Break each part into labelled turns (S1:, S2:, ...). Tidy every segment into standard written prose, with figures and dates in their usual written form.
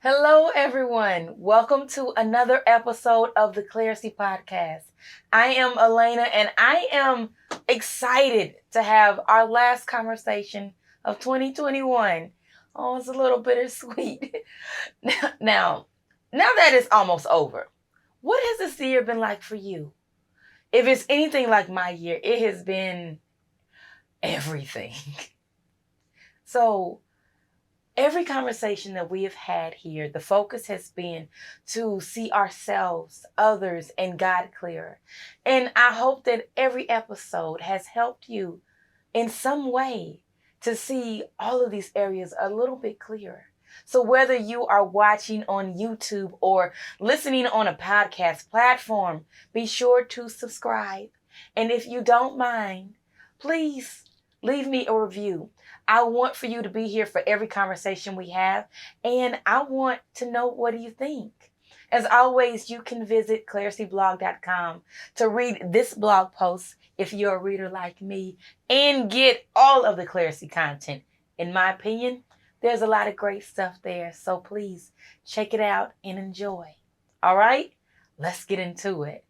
S1: Hello, everyone. Welcome to another episode of the Clarisee podcast. I am Elena, and I am excited to have our last conversation of 2021. Oh, it's a little bittersweet. now, now that it's almost over, what has this year been like for you? If it's anything like my year, it has been everything. So, every conversation that we have had here, the focus has been to see ourselves, others, and God clearer. And I hope that every episode has helped you in some way to see all of these areas a little bit clearer. So whether you are watching on YouTube or listening on a podcast platform, be sure to subscribe. And if you don't mind, please leave me a review. I want for you to be here for every conversation we have, and I want to know, what do you think? As always, you can visit clariseeblog.com to read this blog post if you're a reader like me and get all of the Clarisee content. In my opinion, there's a lot of great stuff there, so please check it out and enjoy. All right, let's get into it.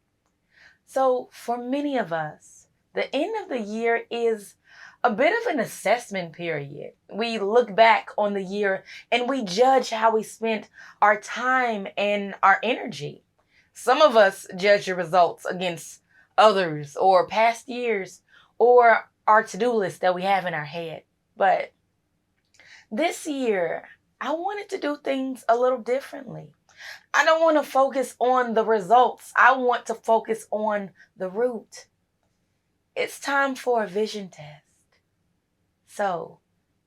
S1: So for many of us, the end of the year is a bit of an assessment period. We look back on the year and we judge how we spent our time and our energy. Some of us judge the results against others or past years or our to-do list that we have in our head. But this year, I wanted to do things a little differently. I don't want to focus on the results. I want to focus on the root. It's time for a vision test. So,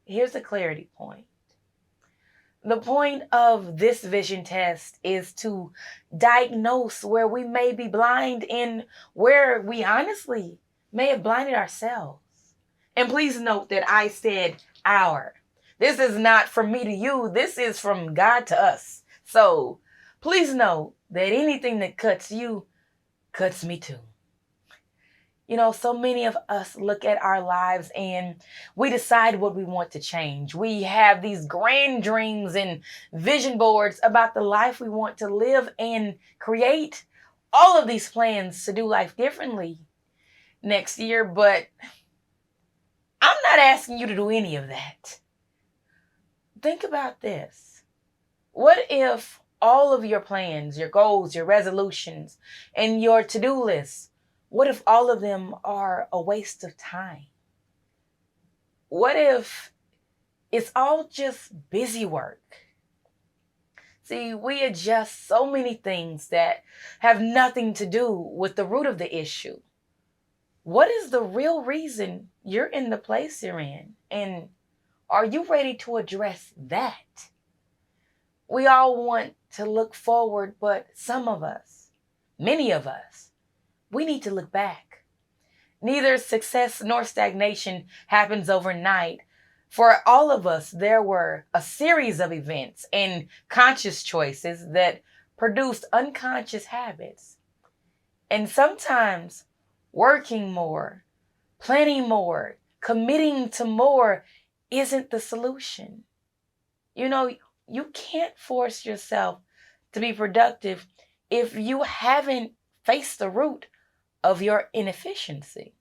S1: here's the clarity point. The point of this vision test is to diagnose where we may be blind and where we honestly may have blinded ourselves. And please note that I said our. This is not from me to you. This is from God to us. So please know that anything that cuts you cuts me too. So many of us look at our lives and we decide what we want to change. We have these grand dreams and vision boards about the life we want to live and create all of these plans to do life differently next year. But I'm not asking you to do any of that. Think about this. What if all of your plans, your goals, your resolutions, and your to-do lists, what if all of them are a waste of time? What if it's all just busy work? See, we adjust so many things that have nothing to do with the root of the issue. What is the real reason you're in the place you're in? And are you ready to address that? We all want to look forward, but some of us, many of us, we need to look back. Neither success nor stagnation happens overnight. For all of us, there were a series of events and conscious choices that produced unconscious habits. And sometimes working more, planning more, committing to more isn't the solution. You can't force yourself to be productive if you haven't faced the root of your inefficiency.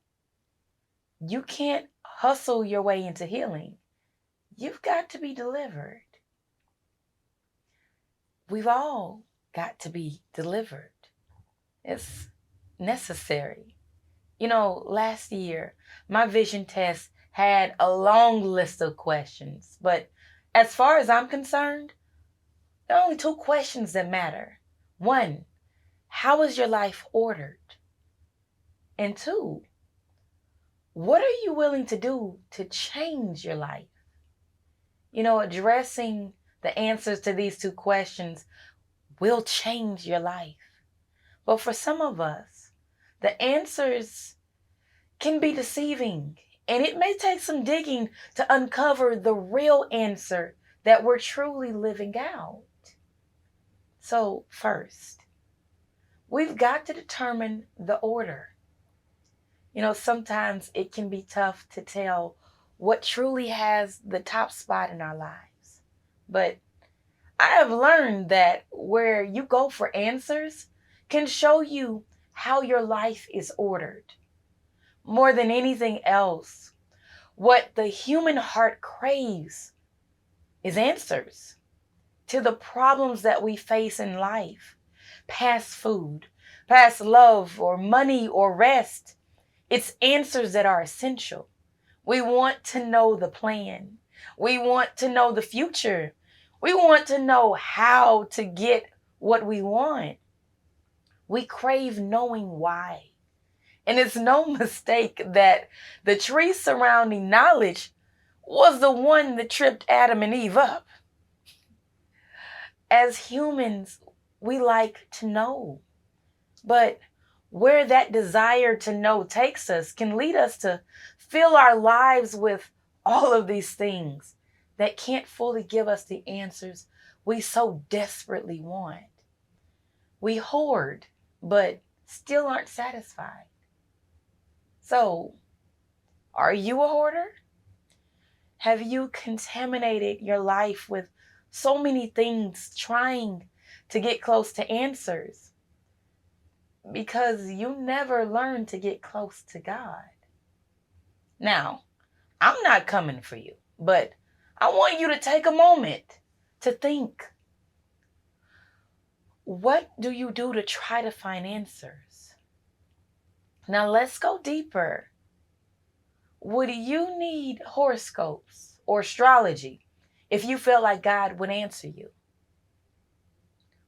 S1: You can't hustle your way into healing. You've got to be delivered. We've all got to be delivered. It's necessary. Last year, my vision test had a long list of questions, but as far as I'm concerned, there are only two questions that matter. One, how is your life ordered? And two, what are you willing to do to change your life? Addressing the answers to these two questions will change your life. But for some of us, the answers can be deceiving, and it may take some digging to uncover the real answer that we're truly living out. So first, we've got to determine the order. Sometimes it can be tough to tell what truly has the top spot in our lives. But I have learned that where you go for answers can show you how your life is ordered. More than anything else, what the human heart craves is answers to the problems that we face in life. Past food, past love, or money, or rest. It's answers that are essential. We want to know the plan. We want to know the future. We want to know how to get what we want. We crave knowing why. And it's no mistake that the tree surrounding knowledge was the one that tripped Adam and Eve up. As humans, we like to know. But where that desire to know takes us can lead us to fill our lives with all of these things that can't fully give us the answers we so desperately want. We hoard, but still aren't satisfied. So, are you a hoarder? Have you contaminated your life with so many things trying to get close to answers? Because you never learned to get close to God. Now, I'm not coming for you, but I want you to take a moment to think. What do you do to try to find answers? Now, let's go deeper. Would you need horoscopes or astrology if you felt like God would answer you?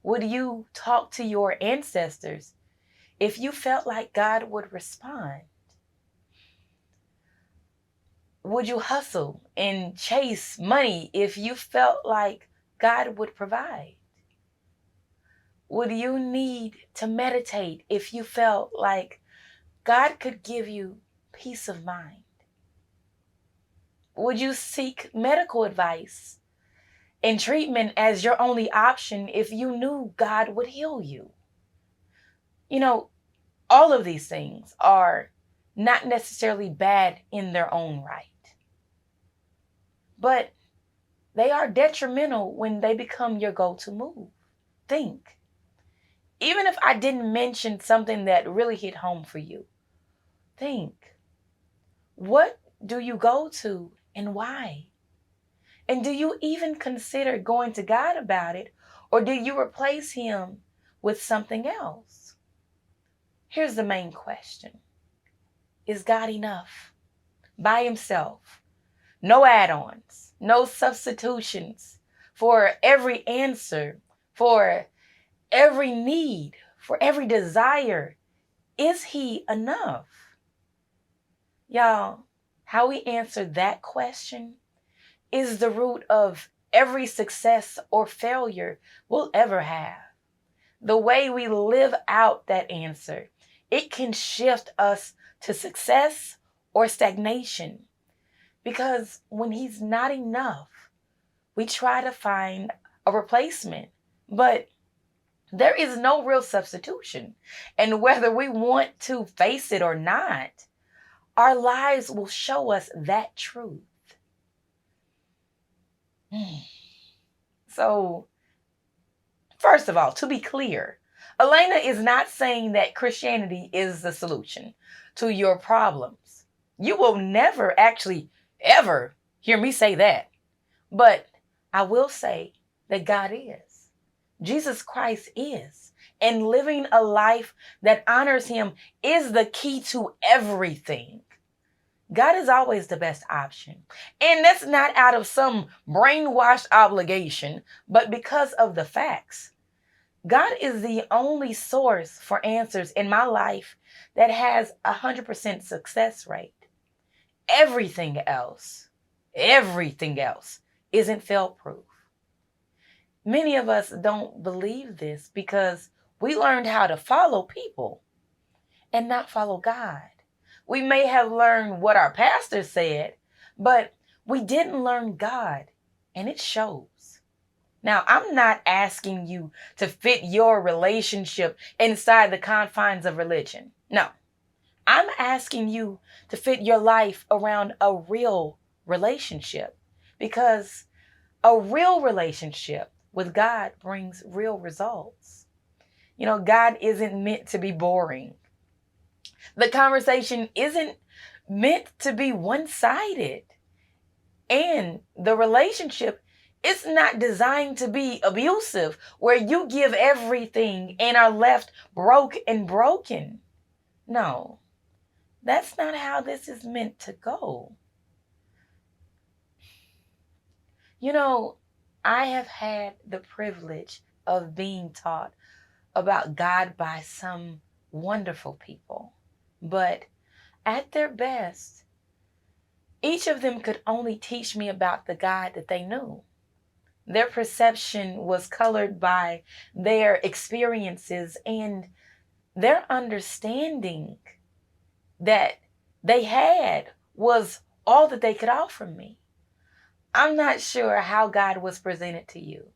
S1: Would you talk to your ancestors if you felt like God would respond? Would you hustle and chase money if you felt like God would provide? Would you need to meditate if you felt like God could give you peace of mind? Would you seek medical advice and treatment as your only option if you knew God would heal you? You know, all of these things are not necessarily bad in their own right, but they are detrimental when they become your go-to move. Think. Even if I didn't mention something that really hit home for you, think. What do you go to and why? And do you even consider going to God about it, or do you replace Him with something else? Here's the main question. Is God enough by Himself? No add-ons, no substitutions for every answer, for every need, for every desire. Is He enough? Y'all, how we answer that question is the root of every success or failure we'll ever have. The way we live out that answer, it can shift us to success or stagnation. Because when He's not enough, we try to find a replacement. But there is no real substitution. And whether we want to face it or not, our lives will show us that truth. So, first of all, to be clear, Elena is not saying that Christianity is the solution to your problems. You will never actually ever hear me say that. But I will say that God is. Jesus Christ is. And living a life that honors Him is the key to everything. God is always the best option. And that's not out of some brainwashed obligation, but because of the facts. God is the only source for answers in my life that has 100% success rate. Everything else isn't fail-proof. Many of us don't believe this because we learned how to follow people and not follow God. We may have learned what our pastor said, but we didn't learn God, and it shows. Now, I'm not asking you to fit your relationship inside the confines of religion. No, I'm asking you to fit your life around a real relationship, because a real relationship with God brings real results. God isn't meant to be boring. The conversation isn't meant to be one sided. And the relationship is not designed to be abusive, where you give everything and are left broke and broken. No, that's not how this is meant to go. I have had the privilege of being taught about God by some wonderful people. But at their best, each of them could only teach me about the God that they knew. Their perception was colored by their experiences and their understanding that they had was all that they could offer me. I'm not sure how God was presented to you,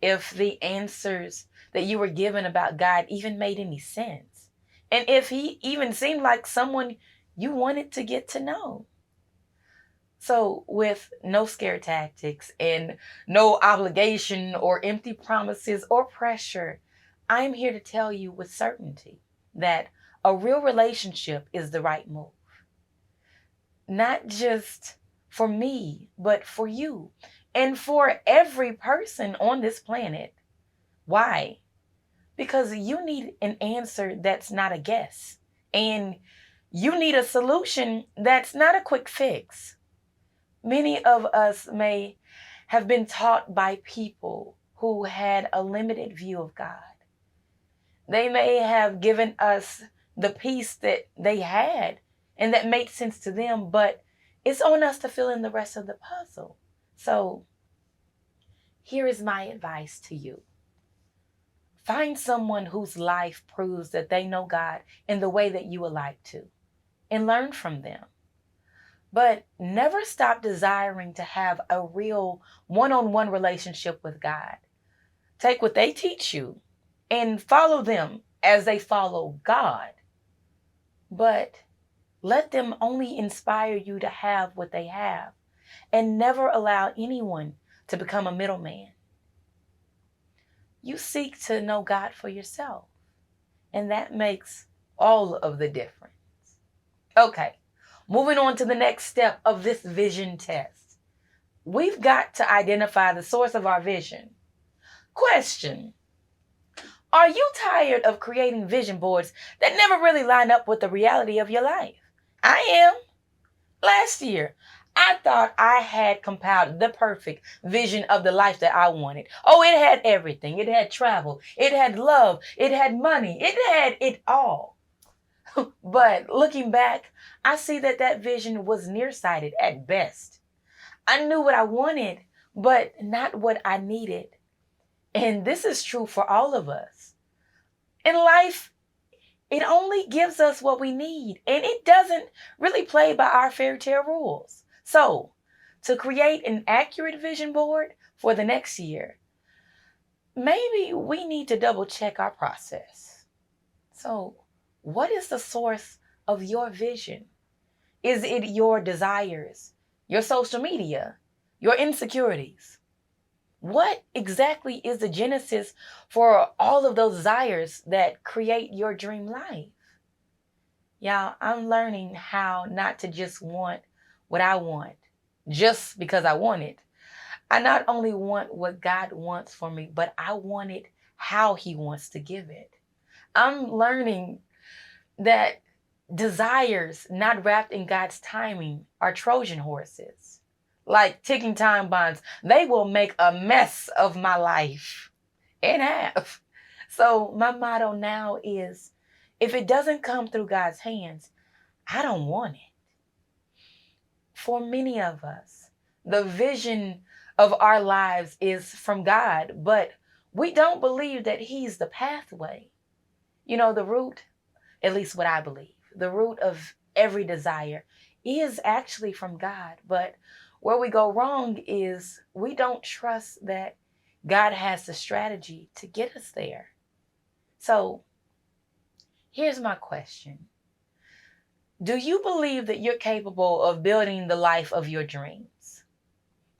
S1: if the answers that you were given about God even made any sense, and if he even seemed like someone you wanted to get to know. So, with no scare tactics and no obligation or empty promises or pressure, I'm here to tell you with certainty that a real relationship is the right move. Not just for me, but for you and for every person on this planet. Why? Because you need an answer that's not a guess. And you need a solution that's not a quick fix. Many of us may have been taught by people who had a limited view of God. They may have given us the piece that they had and that made sense to them, but it's on us to fill in the rest of the puzzle. So here is my advice to you. Find someone whose life proves that they know God in the way that you would like to, and learn from them. But never stop desiring to have a real one-on-one relationship with God. Take what they teach you and follow them as they follow God. But let them only inspire you to have what they have, and never allow anyone to become a middleman. You seek to know God for yourself, and that makes all of the difference. Okay, moving on to the next step of this vision test. We've got to identify the source of our vision. Question: are you tired of creating vision boards that never really line up with the reality of your life? I am. Last year, I thought I had compiled the perfect vision of the life that I wanted. Oh, it had everything. It had travel. It had love. It had money. It had it all. But looking back, I see that vision was nearsighted at best. I knew what I wanted, but not what I needed. And this is true for all of us. In life, it only gives us what we need, and it doesn't really play by our fairy tale rules. So, to create an accurate vision board for the next year, maybe we need to double check our process. So, what is the source of your vision? Is it your desires, your social media, your insecurities? What exactly is the genesis for all of those desires that create your dream life? Y'all, I'm learning how not to just want what I want just because I want it. I not only want what God wants for me, but I want it how He wants to give it. I'm learning that desires not wrapped in God's timing are Trojan horses. Like ticking time bombs, they will make a mess of my life and have. So my motto now is, if it doesn't come through God's hands, I don't want it. For many of us, the vision of our lives is from God, but we don't believe that He's the pathway. The root, at least what I believe, the root of every desire is actually from God. But where we go wrong is we don't trust that God has the strategy to get us there. So here's my question. Do you believe that you're capable of building the life of your dreams?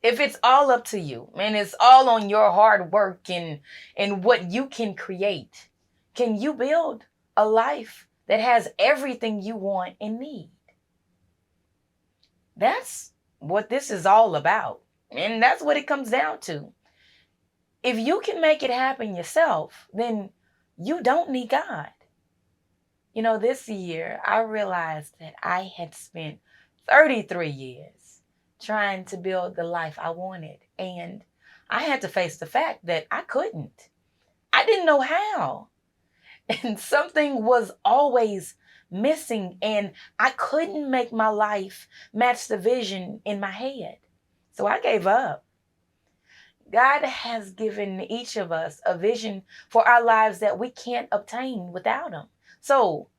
S1: If it's all up to you and it's all on your hard work and what you can create, can you build a life that has everything you want and need? That's what this is all about. And that's what it comes down to. If you can make it happen yourself, then you don't need God. This year I realized that I had spent 33 years trying to build the life I wanted. And I had to face the fact that I couldn't. I didn't know how. And something was always missing, and I couldn't make my life match the vision in my head. So I gave up. God has given each of us a vision for our lives that we can't obtain without Him. So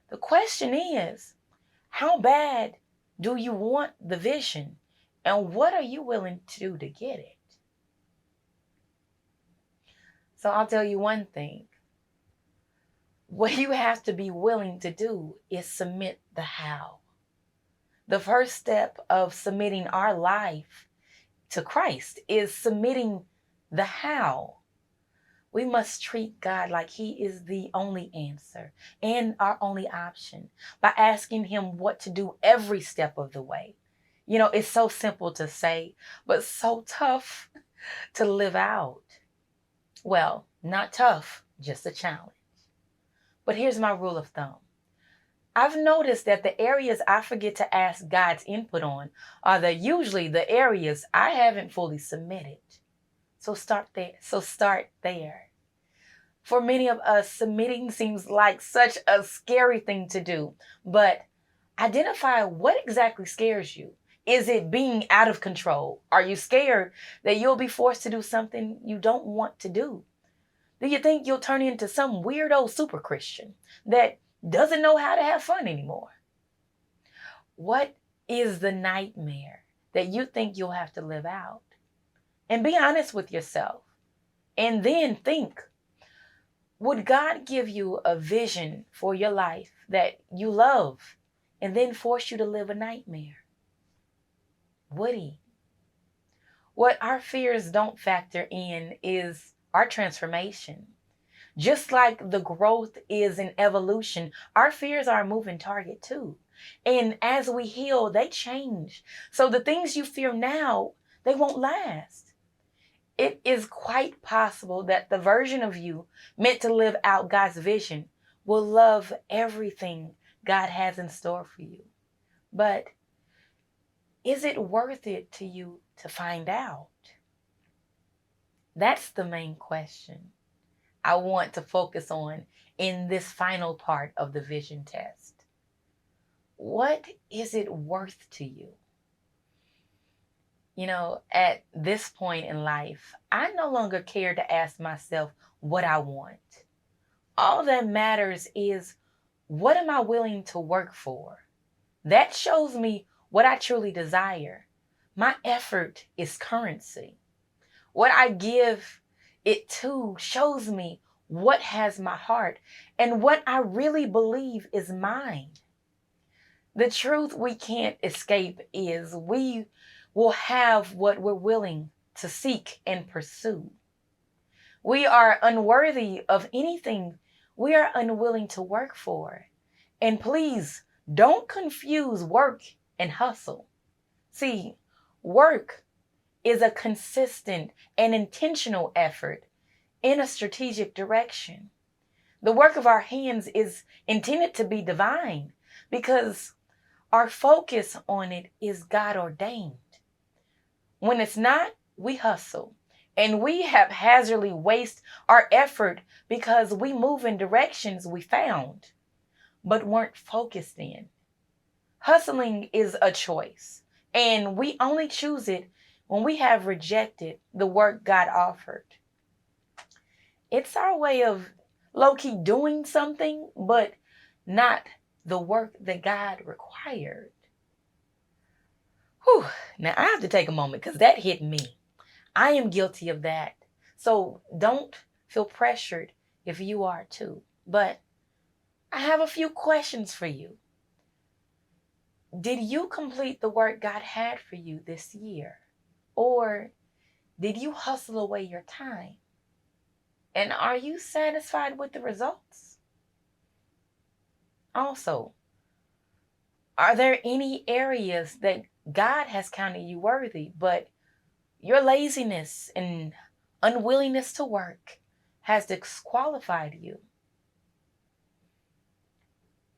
S1: the question is, how bad do you want the vision? And what are you willing to do to get it? So I'll tell you one thing. What you have to be willing to do is submit the how. The first step of submitting our life to Christ is submitting the how. We must treat God like He is the only answer and our only option by asking Him what to do every step of the way. It's so simple to say, but so tough to live out. Well, not tough, just a challenge. But here's my rule of thumb. I've noticed that the areas I forget to ask God's input on are usually the areas I haven't fully submitted. So start there. For many of us, submitting seems like such a scary thing to do, but identify what exactly scares you. Is it being out of control? Are you scared that you'll be forced to do something you don't want to do? Do you think you'll turn into some weirdo super Christian that doesn't know how to have fun anymore? What is the nightmare that you think you'll have to live out? And be honest with yourself. And then think, would God give you a vision for your life that you love and then force you to live a nightmare? Would He? What our fears don't factor in is our transformation. Just like the growth is an evolution, our fears are a moving target too. And as we heal, they change. So the things you fear now, they won't last. It is quite possible that the version of you meant to live out God's vision will love everything God has in store for you. But is it worth it to you to find out? That's the main question I want to focus on in this final part of the vision test. What is it worth to you? At this point in life, I no longer care to ask myself what I want. All that matters is, what am I willing to work for? That shows me what I truly desire. My effort is currency. What I give it to shows me what has my heart and what I really believe is mine. The truth we can't escape is we will have what we're willing to seek and pursue. We are unworthy of anything we are unwilling to work for. And please don't confuse work and hustle. See, work is a consistent and intentional effort in a strategic direction. The work of our hands is intended to be divine because our focus on it is God ordained. When it's not, we hustle and we haphazardly waste our effort because we move in directions we found but weren't focused in. Hustling is a choice, and we only choose it when we have rejected the work God offered. It's our way of low-key doing something, but not the work that God required. Whew. Now, I have to take a moment because that hit me. I am guilty of that. So don't feel pressured if you are too. But I have a few questions for you. Did you complete the work God had for you this year? Or did you hustle away your time? And are you satisfied with the results? Also, are there any areas that God has counted you worthy, but your laziness and unwillingness to work has disqualified you?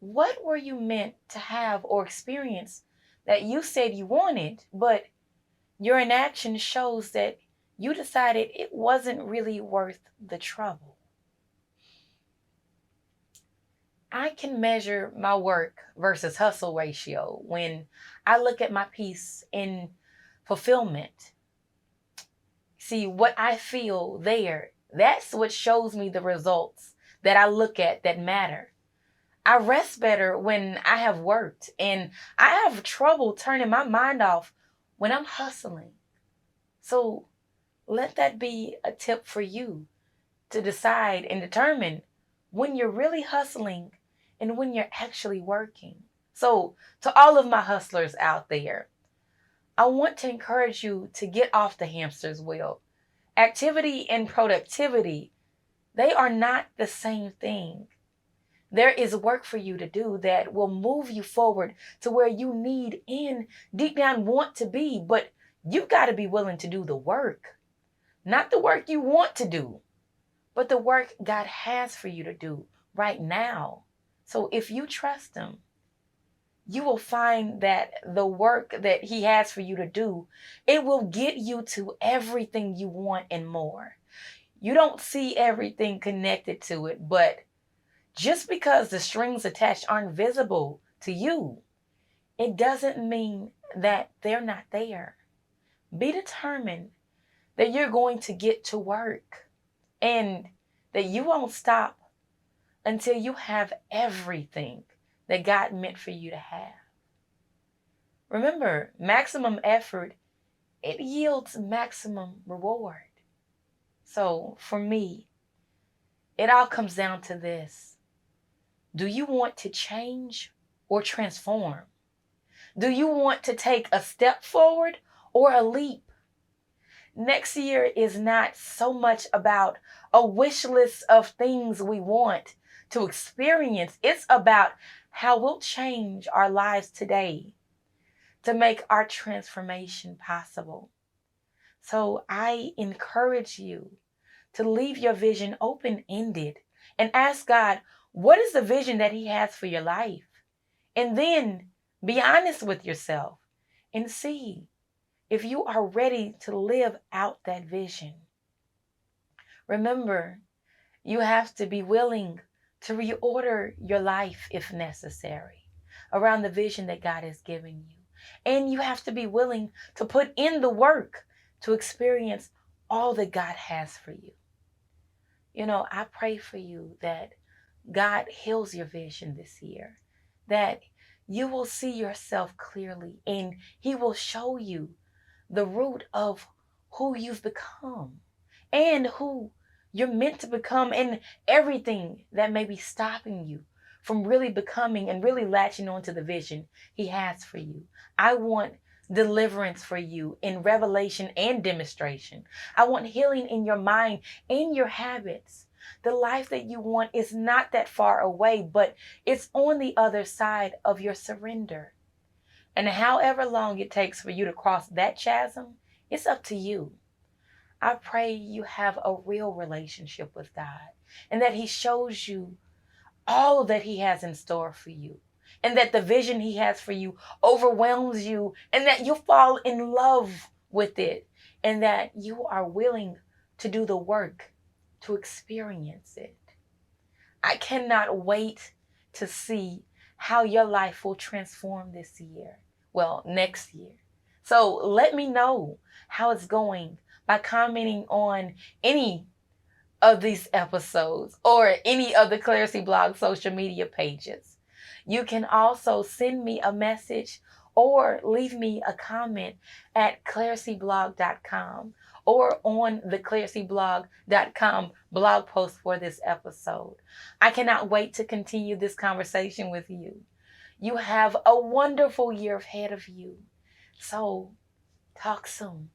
S1: What were you meant to have or experience that you said you wanted, but your inaction shows that you decided it wasn't really worth the trouble? I can measure my work versus hustle ratio when I look at my peace in fulfillment. See, what I feel there, that's what shows me the results that I look at that matter. I rest better when I have worked, and I have trouble turning my mind off when I'm hustling. So let that be a tip for you to decide and determine when you're really hustling and when you're actually working. So, to all of my hustlers out there, I want to encourage you to get off the hamster's wheel. Activity and productivity, they are not the same thing. There is work for you to do that will move you forward to where you need and deep down want to be, but you've got to be willing to do the work. Not the work you want to do, but the work God has for you to do right now. So if you trust Him, you will find that the work that He has for you to do, it will get you to everything you want and more. You don't see everything connected to it, but just because the strings attached aren't visible to you, it doesn't mean that they're not there. Be determined that you're going to get to work and that you won't stop until you have everything that God meant for you to have. Remember, maximum effort, it yields maximum reward. So for me, it all comes down to this. Do you want to change or transform? Do you want to take a step forward or a leap? Next year is not so much about a wish list of things we want to experience. It's about how we'll change our lives today to make our transformation possible. So I encourage you to leave your vision open-ended and ask God, what is the vision that He has for your life? And then be honest with yourself and see if you are ready to live out that vision. Remember, you have to be willing to reorder your life if necessary around the vision that God has given you. And you have to be willing to put in the work to experience all that God has for you. I pray for you that God heals your vision this year, that you will see yourself clearly and He will show you the root of who you've become and who you're meant to become and everything that may be stopping you from really becoming and really latching onto the vision He has for you. I want deliverance for you in revelation and demonstration. I want healing in your mind and your habits. The life that you want is not that far away, but it's on the other side of your surrender. And however long it takes for you to cross that chasm, it's up to you. I pray you have a real relationship with God and that He shows you all that He has in store for you and that the vision He has for you overwhelms you and that you fall in love with it and that you are willing to do the work to experience it. I cannot wait to see how your life will transform this year. Well, next year. So let me know how it's going by commenting on any of these episodes or any of the Clarisee blog social media pages. You can also send me a message or leave me a comment at clariseeblog.com or on the clariseeblog.com blog post for this episode. I cannot wait to continue this conversation with you. You have a wonderful year ahead of you. So, talk soon.